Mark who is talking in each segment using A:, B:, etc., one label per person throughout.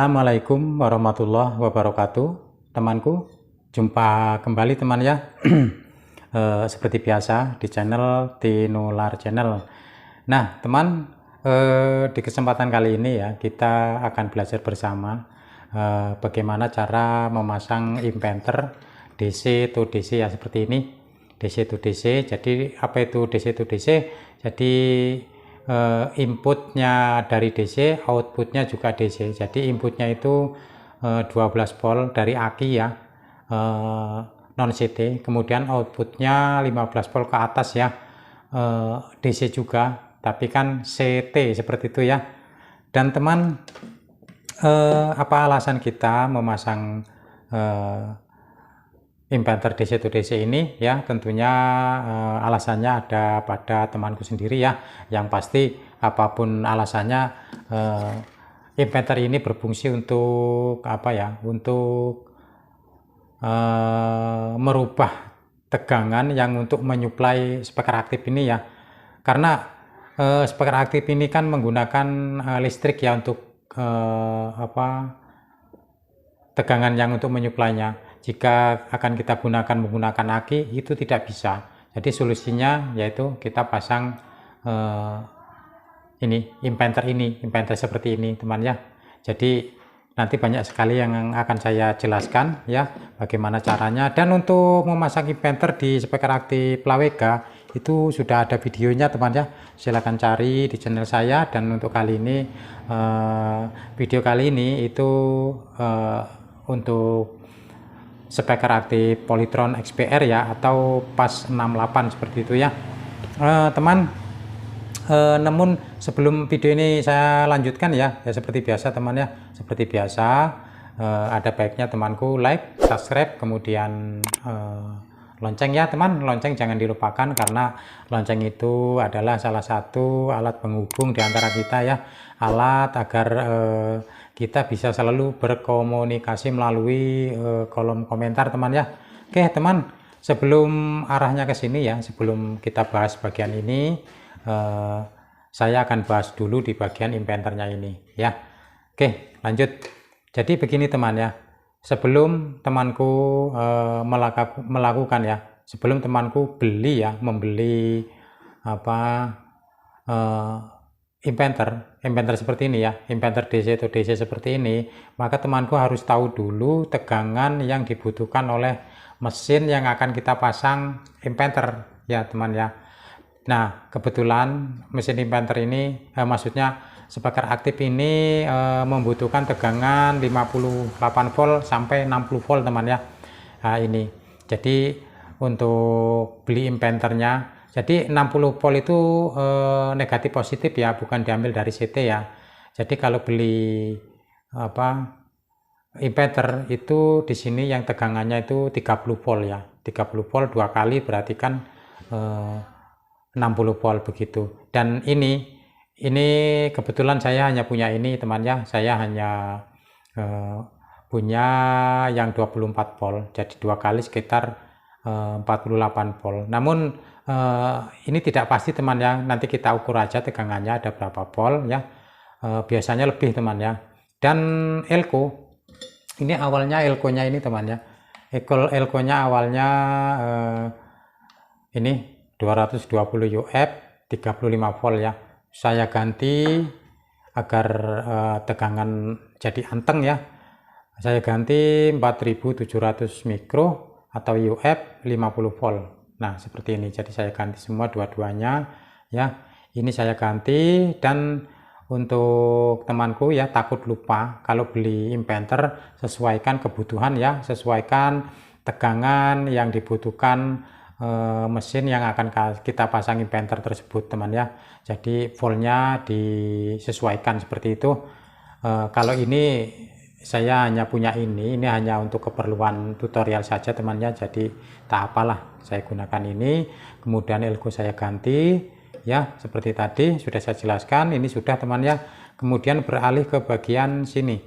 A: Assalamualaikum warahmatullahi wabarakatuh, temanku. Jumpa kembali teman ya. Seperti biasa di channel Tinular Channel. Nah teman, di kesempatan kali ini ya kita akan belajar bersama bagaimana cara memasang inverter DC to DC ya, seperti ini. DC to DC. Jadi apa itu DC to DC? Jadi inputnya dari DC, outputnya juga DC. Jadi inputnya itu 12 volt dari aki ya, non CT, kemudian outputnya 15 volt ke atas ya, DC juga, tapi kan CT seperti itu ya. Dan teman, apa alasan kita memasang inverter DC to DC ini ya? Tentunya alasannya ada pada temanku sendiri ya. Yang pasti apapun alasannya, inverter ini berfungsi untuk apa ya? Untuk merubah tegangan yang untuk menyuplai speaker aktif ini ya. Karena speaker aktif ini kan menggunakan listrik ya untuk tegangan yang untuk menyuplainya. Jika akan kita menggunakan aki, itu tidak bisa. Jadi solusinya yaitu kita pasang inverter seperti ini teman ya. Jadi nanti banyak sekali yang akan saya jelaskan ya bagaimana caranya. Dan untuk memasang inverter di speaker aktif Lawega itu sudah ada videonya teman ya. Silahkan cari di channel saya. Dan untuk kali ini video kali ini itu untuk speaker aktif Polytron XPR ya, atau PAS 68 seperti itu ya teman. Namun sebelum video ini saya lanjutkan ya, seperti biasa teman ya, seperti biasa ada baiknya temanku like, subscribe, kemudian lonceng ya teman. Lonceng jangan dilupakan karena lonceng itu adalah salah satu alat penghubung di antara kita ya, alat agar kita bisa selalu berkomunikasi melalui kolom komentar teman ya. Oke teman, sebelum arahnya ke sini ya, sebelum kita bahas bagian ini, saya akan bahas dulu di bagian inverternya ini ya. Oke lanjut. Jadi begini teman ya, sebelum temanku melakukan ya, sebelum temanku membeli inverter seperti ini ya, inverter DC atau DC seperti ini, maka temanku harus tahu dulu tegangan yang dibutuhkan oleh mesin yang akan kita pasang inverter ya teman ya. Nah kebetulan mesin inverter ini maksudnya speaker aktif ini membutuhkan tegangan 58 volt sampai 60 volt teman ya. Nah ini jadi untuk beli inverternya, jadi 60 volt itu negatif positif ya, bukan diambil dari CT ya. Jadi kalau beli inverter itu di sini yang tegangannya itu 30 volt ya. 30 volt 2 kali berarti kan 60 volt begitu. Dan ini kebetulan saya hanya punya ini teman ya. Saya hanya punya yang 24 volt. Jadi 2 kali sekitar 48 volt. Namun ini tidak pasti teman ya, nanti kita ukur aja tegangannya ada berapa volt ya. Biasanya lebih teman ya. Dan elko ini awalnya, elko-nya ini teman ya, elko-nya awalnya ini 220 UF 35 volt ya. Saya ganti agar tegangan jadi anteng ya, saya ganti 4700 mikro atau UF 50 volt. Nah seperti ini, jadi saya ganti semua dua-duanya ya. Ini saya ganti. Dan untuk temanku ya, takut lupa kalau beli inverter, sesuaikan kebutuhan ya, sesuaikan tegangan yang dibutuhkan mesin yang akan kita pasang inverter tersebut teman ya. Jadi voltnya disesuaikan seperti itu. Kalau ini saya hanya punya ini hanya untuk keperluan tutorial saja teman ya, jadi tak apalah saya gunakan ini. Kemudian elko saya ganti ya, seperti tadi sudah saya jelaskan. Ini sudah teman ya. Kemudian beralih ke bagian sini,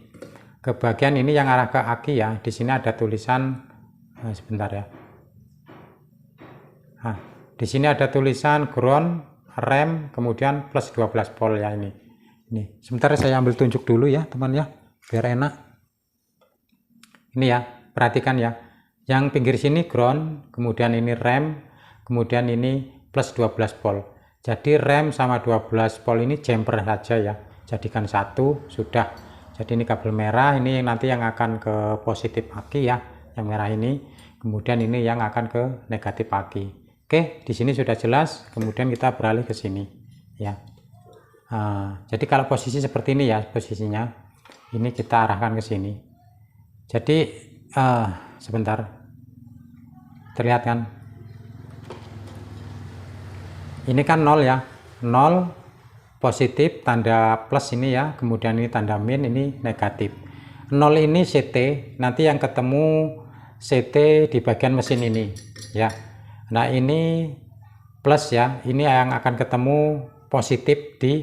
A: ke bagian ini yang arah ke aki ya. Di sini ada tulisan sebentar ya. Nah, di sini ada tulisan ground, rem, kemudian plus 12 volt ya ini. Sebentar saya ambil tunjuk dulu ya teman ya. biar enak. Ini ya, perhatikan ya, yang pinggir sini ground, kemudian ini rem, kemudian ini plus 12 volt. Jadi rem sama 12 volt ini jumper saja ya, jadikan satu sudah. Jadi ini kabel merah, ini nanti yang akan ke positif aki ya, yang merah ini, kemudian ini yang akan ke negatif aki. Oke, di sini sudah jelas. Kemudian kita beralih ke sini ya. Jadi kalau posisi seperti ini ya, posisinya ini kita arahkan ke sini. Jadi sebentar, terlihat kan, ini kan 0 ya, 0 positif tanda plus ini ya, kemudian ini tanda min, ini negatif. 0 ini CT, nanti yang ketemu CT di bagian mesin ini ya. Nah ini plus ya, ini yang akan ketemu positif di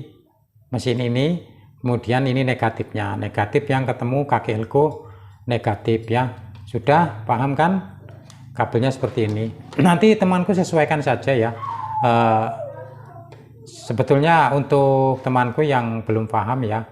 A: mesin ini, kemudian ini negatifnya, negatif yang ketemu kaki elko negatif ya. Sudah paham kan kabelnya seperti ini. Nanti temanku sesuaikan saja ya. Sebetulnya untuk temanku yang belum paham ya,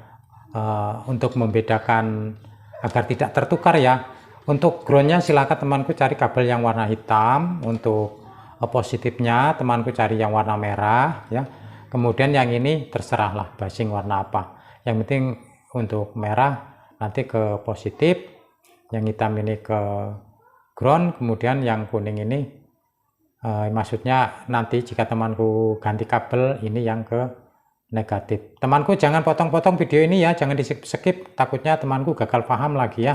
A: untuk membedakan agar tidak tertukar ya, untuk groundnya silakan temanku cari kabel yang warna hitam, untuk positifnya temanku cari yang warna merah ya. Kemudian yang ini terserahlah basing warna apa, yang penting untuk merah nanti ke positif, yang hitam ini ke ground, kemudian yang kuning ini maksudnya nanti jika temanku ganti kabel ini yang ke negatif. Temanku jangan potong-potong video ini ya, jangan di skip, takutnya temanku gagal paham lagi ya.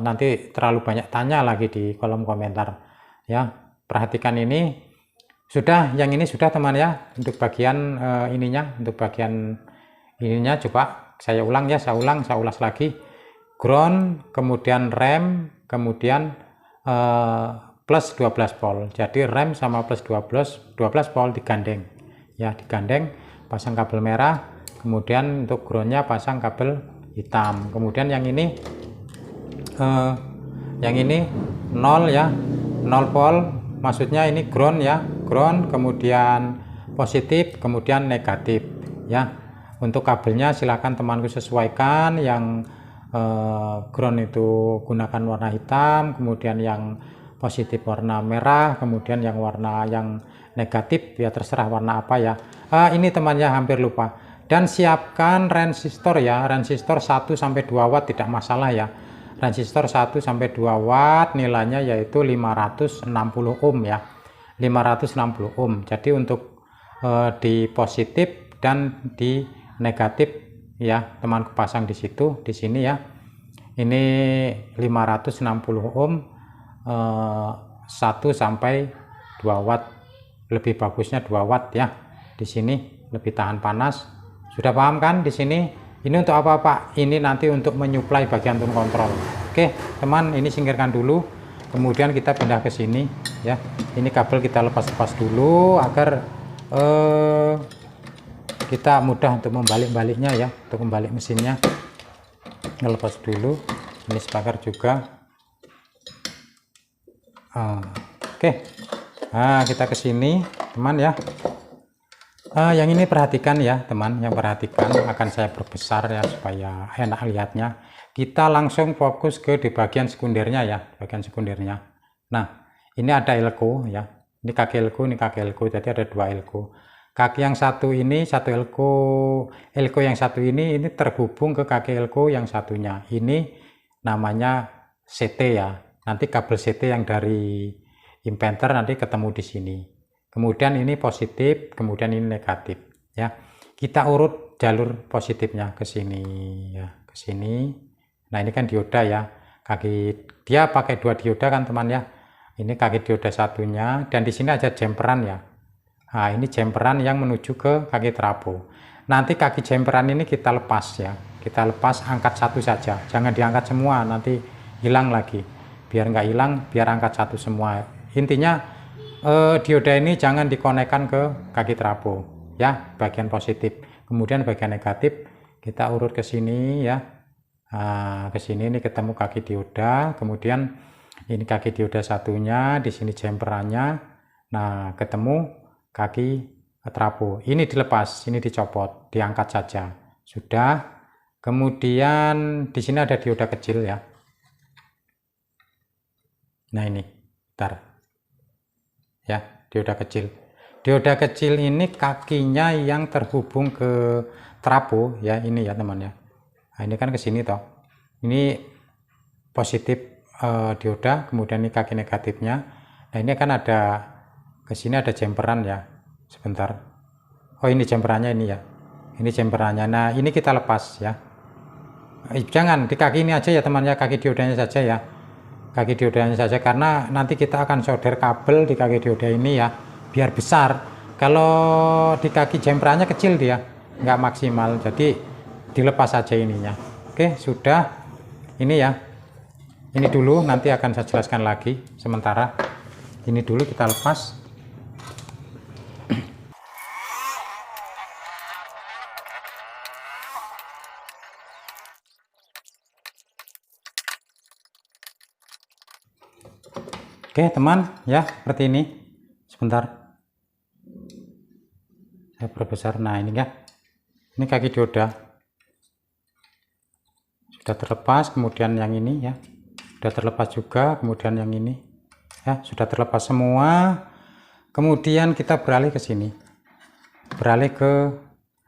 A: Nanti terlalu banyak tanya lagi di kolom komentar ya. Perhatikan ini sudah, yang ini sudah teman ya, untuk bagian ininya, untuk bagian ininya coba saya ulang ya, saya ulas lagi. Ground, kemudian rem, kemudian plus 12 volt. Jadi rem sama plus 12 volt digandeng ya, digandeng, pasang kabel merah, kemudian untuk groundnya pasang kabel hitam. Kemudian yang ini 0 ya, 0 volt, maksudnya ini ground ya, ground, kemudian positif, kemudian negatif ya. Untuk kabelnya silakan temanku sesuaikan, yang ground itu gunakan warna hitam, kemudian yang positif warna merah, kemudian yang warna yang negatif ya terserah warna apa ya. Ini temannya hampir lupa. Dan siapkan resistor ya, resistor 1 sampai 2 watt tidak masalah ya. Resistor 1 sampai 2 watt nilainya yaitu 560 ohm ya. 560 ohm. Jadi untuk di positif dan di negatif ya, temanku pasang di situ, di sini ya. Ini 560 ohm, 1 sampai 2 watt. Lebih bagusnya 2 watt ya. Di sini lebih tahan panas. Sudah paham kan di sini? Ini untuk apa Pak? Ini nanti untuk menyuplai bagian tone kontrol. Oke, teman, ini singkirkan dulu. Kemudian kita pindah ke sini ya. Ini kabel kita lepas-lepas dulu agar kita mudah untuk membalik-baliknya ya, untuk membalik mesinnya. Lepas dulu, ini speaker juga. Oke. Nah, kita ke sini teman ya. Yang ini perhatikan ya teman, yang perhatikan, akan saya perbesar ya supaya enak lihatnya. Kita langsung fokus ke di bagian sekundernya ya, bagian sekundernya. Nah, ini ada elko ya, ini kaki elko, ini kaki elko, jadi ada 2 elko. Kaki yang satu ini, satu elko yang satu ini terhubung ke kaki elko yang satunya. Ini namanya CT ya. Nanti kabel CT yang dari inverter nanti ketemu di sini. Kemudian ini positif, kemudian ini negatif ya. Kita urut jalur positifnya ke sini ya, ke sini. Nah, ini kan dioda ya. Kaki dia pakai 2 dioda kan teman ya. Ini kaki dioda satunya, dan di sini ada jumperan ya. Nah, ini jumperan yang menuju ke kaki trafo. Nanti kaki jumperan ini kita lepas ya. Kita lepas, angkat satu saja. Jangan diangkat semua, nanti hilang lagi. Biar nggak hilang, biar angkat satu semua. Intinya dioda ini jangan dikonekkan ke kaki trafo ya, bagian positif. Kemudian bagian negatif kita urut ke sini ya. Nah, ke sini ini ketemu kaki dioda. Kemudian ini kaki dioda satunya, di sini jumperannya. Nah, ketemu kaki trafo. Ini dilepas, ini dicopot, diangkat saja. Sudah. Kemudian di sini ada dioda kecil ya. Nah ini, bentar. Ya, dioda kecil. Dioda kecil ini kakinya yang terhubung ke trafo ya, ini ya teman ya. Nah, ini kan ke sini toh. Ini positif dioda, kemudian ini kaki negatifnya. Nah, ini kan ada ke sini ada jemperan ya. Sebentar. Oh, ini jemperannya ini ya. Ini jemperannya. Nah, ini kita lepas ya. Jangan di kaki ini aja ya teman ya, kaki diodanya saja ya. Kaki diodanya saja, karena nanti kita akan solder kabel di kaki dioda ini ya, biar besar. Kalau di kaki jemperannya kecil dia, nggak maksimal, jadi dilepas saja ininya. Oke, sudah. Ini ya, ini dulu, nanti akan saya jelaskan lagi. Sementara ini dulu kita lepas. Oke teman ya, seperti ini. Sebentar, saya perbesar. Nah ini ya, ini kaki dioda sudah terlepas, kemudian yang ini ya sudah terlepas juga, kemudian yang ini ya sudah terlepas semua. Kemudian kita beralih ke sini, beralih ke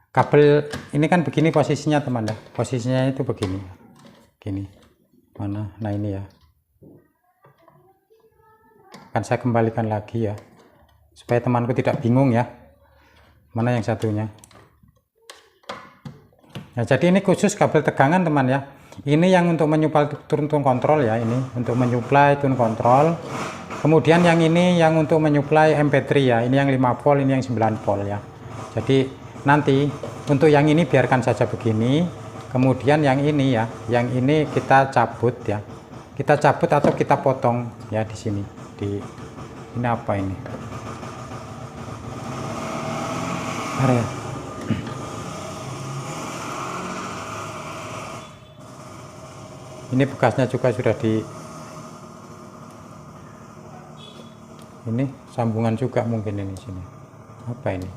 A: kabel. Ini kan begini posisinya teman ya, posisinya itu begini, gini mana. Nah ini ya, akan saya kembalikan lagi ya, supaya temanku tidak bingung ya, mana yang satunya. Nah, jadi ini khusus kabel tegangan teman ya. Ini yang untuk menyuplai tune kontrol ya, ini untuk menyuplai tune kontrol. Kemudian yang ini yang untuk menyuplai MP3 ya, ini yang 5 volt, ini yang 9 volt ya. Jadi nanti untuk yang ini biarkan saja begini. Kemudian yang ini ya, yang ini kita cabut ya. Kita cabut atau kita potong ya di sini. Ini apa ini? Area. Ini bekasnya juga sudah di ini sambungan juga mungkin ini sini. Apa ini?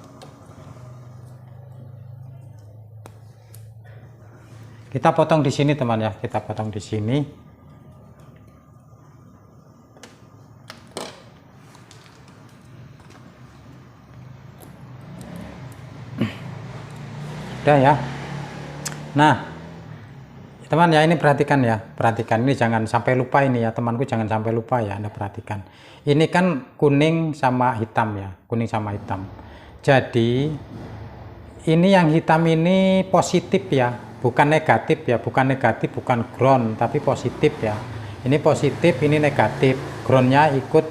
A: Kita potong di sini teman ya, kita potong di sini. Udah ya. Nah teman ya, ini perhatikan ya, perhatikan ini, jangan sampai lupa ini ya temanku, jangan sampai lupa ya, Anda perhatikan. Ini kan kuning sama hitam ya, kuning sama hitam. Jadi ini yang hitam ini positif ya, bukan negatif ya, bukan negatif, bukan ground, tapi positif ya. Ini positif, ini negatif. Groundnya ikut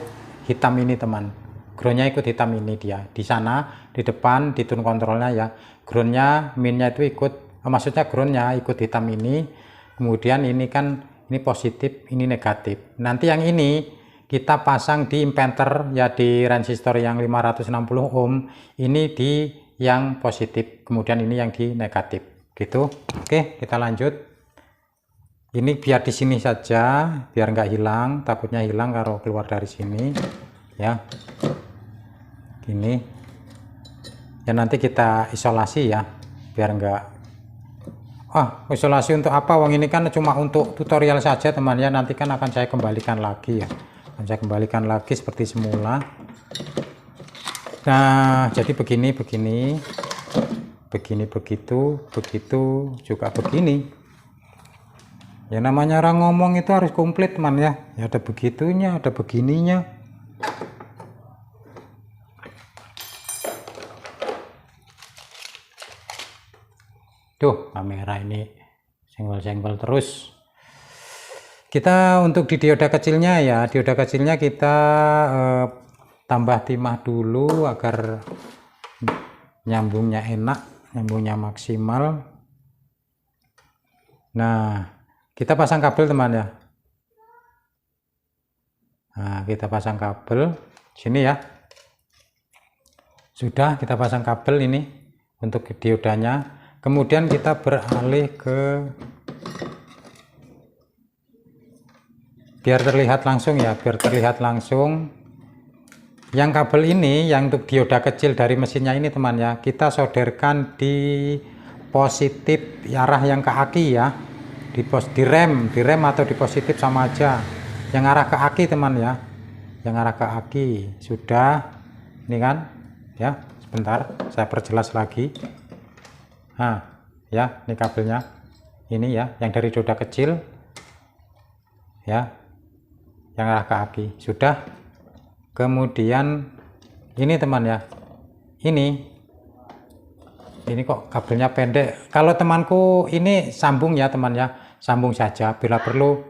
A: hitam ini teman, groundnya ikut hitam ini dia. Di sana di depan di tune kontrolnya ya, groundnya minnya itu ikut, maksudnya groundnya ikut hitam ini. Kemudian ini kan ini positif, ini negatif. Nanti yang ini kita pasang di impenter ya, di resistor yang 560 ohm, ini di yang positif, kemudian ini yang di negatif gitu. Oke, kita lanjut. Ini biar di sini saja, biar nggak hilang, takutnya hilang kalau keluar dari sini ya. Gini ya, nanti kita isolasi ya, biar enggak. Isolasi untuk apa? Wong ini kan cuma untuk tutorial saja teman ya, nanti kan akan saya kembalikan lagi ya, akan saya kembalikan lagi seperti semula. Nah jadi begini begitu, begitu juga begini ya. Namanya orang ngomong itu harus komplit teman ya, ada begitunya, ada begininya. Tuh kamera ini senggol-senggol terus. Kita untuk di dioda kecilnya ya, dioda kecilnya kita tambah timah dulu agar nyambungnya enak, nyambungnya maksimal. Nah kita pasang kabel teman ya. Nah kita pasang kabel sini ya. Sudah kita pasang kabel ini untuk diodanya. Kemudian kita beralih ke, biar terlihat langsung ya, biar terlihat langsung. Yang kabel ini yang untuk dioda kecil dari mesinnya ini teman ya, kita solderkan di positif arah yang ke aki ya, di rem atau di positif sama aja, yang arah ke aki teman ya, yang arah ke aki. Sudah ini kan ya, sebentar saya perjelas lagi. Nah ya, ini kabelnya ini ya, yang dari roda kecil ya, yang arah ke aki. Sudah. Kemudian ini teman ya, ini kok kabelnya pendek. Kalau temanku ini sambung ya teman ya, sambung saja. Bila perlu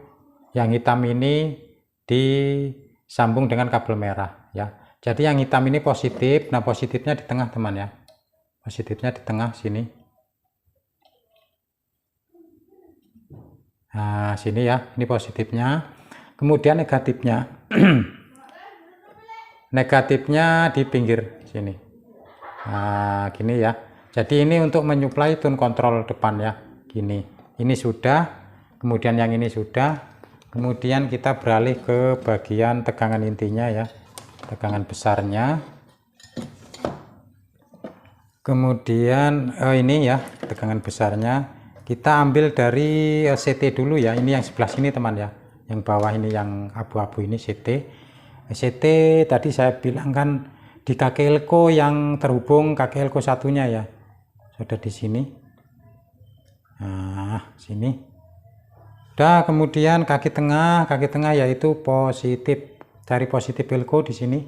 A: yang hitam ini disambung dengan kabel merah ya. Jadi yang hitam ini positif. Nah positifnya di tengah teman ya, positifnya di tengah sini. Nah sini ya, ini positifnya. Kemudian negatifnya negatifnya di pinggir sini. Nah gini ya. Jadi ini untuk menyuplai tune kontrol depan ya, gini. Ini sudah, kemudian yang ini sudah, kemudian kita beralih ke bagian tegangan intinya ya, tegangan besarnya. Kemudian ini ya, tegangan besarnya kita ambil dari CT dulu ya. Ini yang sebelah sini teman ya, yang bawah ini yang abu-abu ini CT. CT tadi saya bilang kan di kaki elko yang terhubung kaki elko satunya ya, sudah di sini. Nah sini udah. Kemudian kaki tengah yaitu positif, cari positif elko di sini.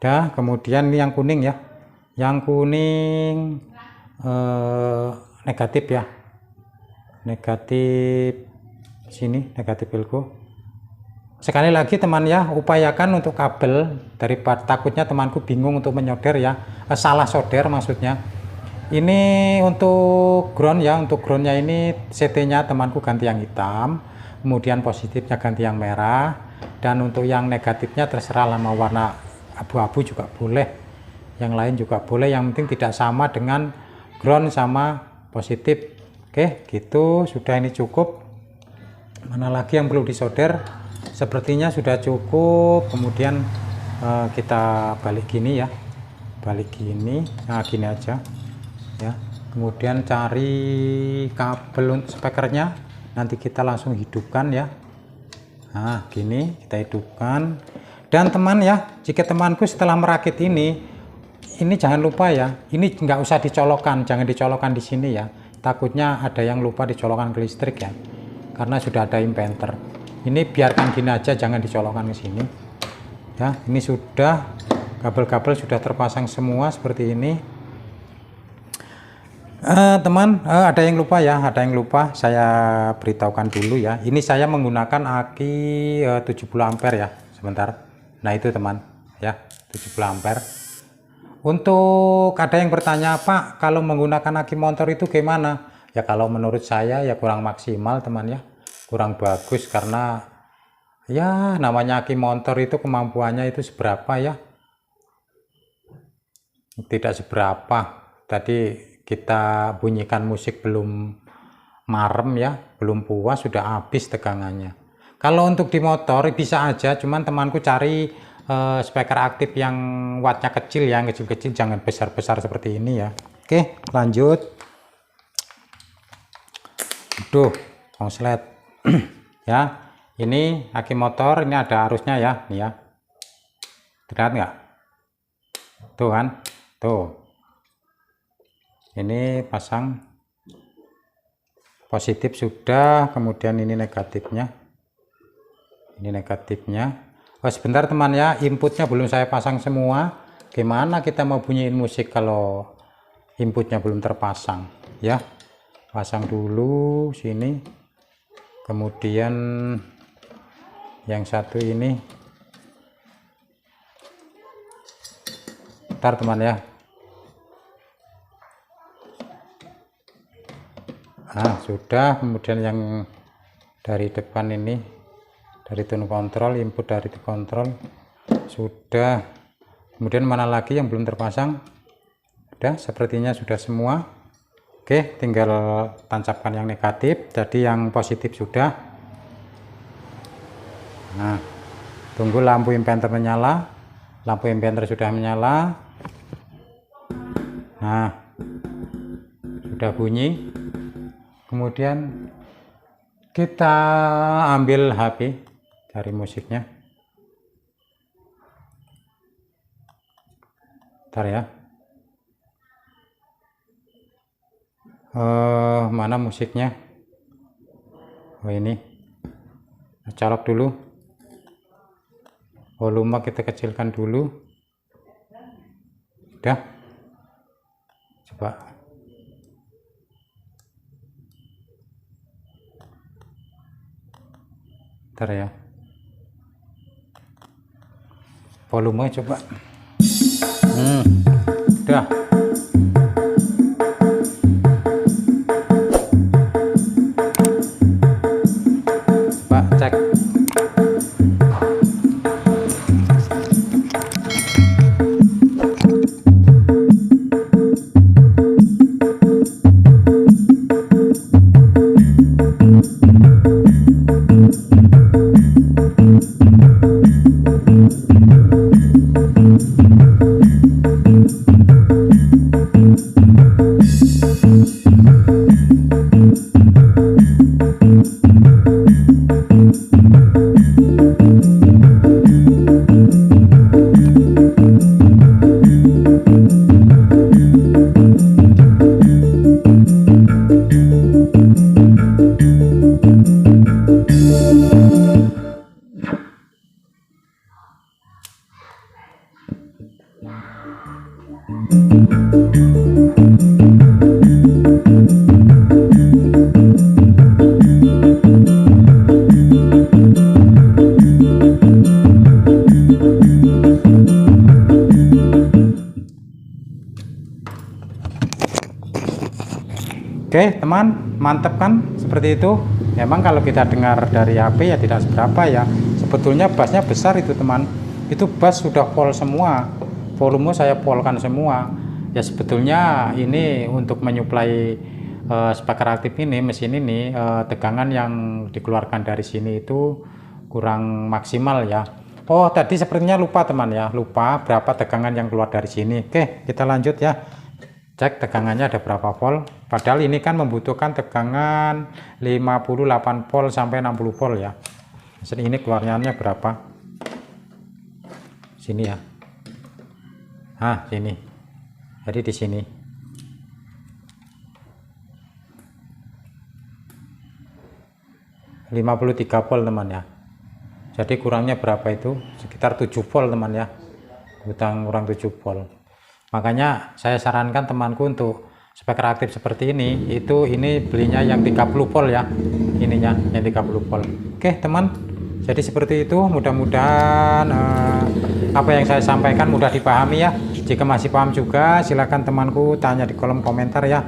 A: Udah. Kemudian ini yang kuning ya, yang kuning negatif ya, negatif sini, negatif elko. Sekali lagi teman ya, upayakan untuk kabel, daripada takutnya temanku bingung untuk menyolder ya, salah solder maksudnya. Ini untuk ground ya, untuk groundnya ini CT nya temanku ganti yang hitam, kemudian positifnya ganti yang merah, dan untuk yang negatifnya terserah lah, mau warna abu-abu juga boleh, yang lain juga boleh, yang penting tidak sama dengan ground sama positif. Oke gitu, sudah. Ini cukup. Mana lagi yang perlu disolder? Sepertinya sudah cukup. Kemudian kita balik gini ya, balik gini. Nah gini aja ya. Kemudian cari kabel untuk spekernya, nanti kita langsung hidupkan ya. Nah gini kita hidupkan. Dan teman ya, jika temanku setelah merakit ini jangan lupa ya, ini nggak usah dicolokkan, jangan dicolokkan di sini ya, takutnya ada yang lupa dicolokkan ke listrik ya, karena sudah ada impenter. Ini biarkan gini aja, jangan dicolokkan ke sini ya. Ini sudah, kabel-kabel sudah terpasang semua seperti ini. Teman, ada yang lupa ya, ada yang lupa saya beritahukan dulu ya. Ini saya menggunakan aki 70 ampere ya, sebentar. Nah itu teman ya, 70 ampere. Untuk ada yang bertanya, Pak, kalau menggunakan aki motor itu gimana? Ya kalau menurut saya ya kurang maksimal teman ya, kurang bagus, karena ya namanya aki motor itu kemampuannya itu seberapa ya, tidak seberapa. Tadi kita bunyikan musik belum marem ya, belum puas sudah habis tegangannya. Kalau untuk di motor bisa aja, cuman temanku cari speaker aktif yang wattnya kecil ya, yang kecil-kecil, jangan besar-besar seperti ini ya. Oke lanjut. Aduh konslet ya. Ini aki motor, ini ada arusnya ya, nih ya, terlihat nggak tuh kan, tuh ini pasang positif sudah, kemudian ini negatifnya, ini negatifnya. Oh sebentar teman ya, inputnya belum saya pasang semua. Gimana kita mau bunyiin musik kalau inputnya belum terpasang ya. Pasang dulu sini, kemudian yang satu ini, ntar teman ya. Nah sudah. Kemudian yang dari depan ini, dari tune kontrol, input dari tune kontrol sudah. Kemudian mana lagi yang belum terpasang? Sudah, sepertinya sudah semua. Oke, tinggal tancapkan yang negatif. Jadi yang positif sudah. Nah tunggu lampu impenter menyala. lampu embenter sudah menyala. Nah, sudah bunyi. Kemudian kita ambil HP dari musiknya. Bentar ya. Mana musiknya? Oh ini. Colok dulu. Volume kita kecilkan dulu. Udah. Coba. Bentar ya. Volume coba. Udah. Coba cek. Oke teman, mantap kan seperti itu. Memang kalau kita dengar dari HP ya tidak seberapa ya. Sebetulnya bassnya besar itu teman. Itu bass sudah full semua. Volume saya fullkan semua. Ya sebetulnya ini untuk menyuplai speaker aktif ini, mesin ini, tegangan yang dikeluarkan dari sini itu kurang maksimal ya. Oh tadi sepertinya lupa teman ya, lupa berapa tegangan yang keluar dari sini. Oke kita lanjut ya. Cek tegangannya ada berapa volt. Padahal ini kan membutuhkan tegangan 58 volt sampai 60 volt ya. Jadi ini keluarnya berapa? Sini ya. Nah, sini. Jadi di sini. 53 volt teman ya. Jadi kurangnya berapa itu? Sekitar 7 volt teman ya. Kurang 7 volt. Makanya saya sarankan temanku untuk speaker aktif seperti ini, ini belinya yang 30 volt ya, ininya yang 30 volt. Oke teman, jadi seperti itu. Mudah-mudahan apa yang saya sampaikan mudah dipahami ya. Jika masih paham juga silakan temanku tanya di kolom komentar ya.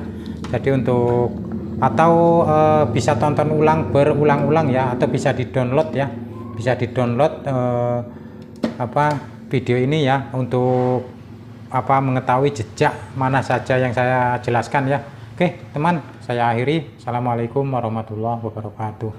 A: Jadi untuk atau bisa tonton berulang-ulang ya, atau bisa di-download ya, bisa di-download video ini ya, untuk mengetahui jejak mana saja yang saya jelaskan ya. Oke teman, saya akhiri. Assalamualaikum warahmatullahi wabarakatuh.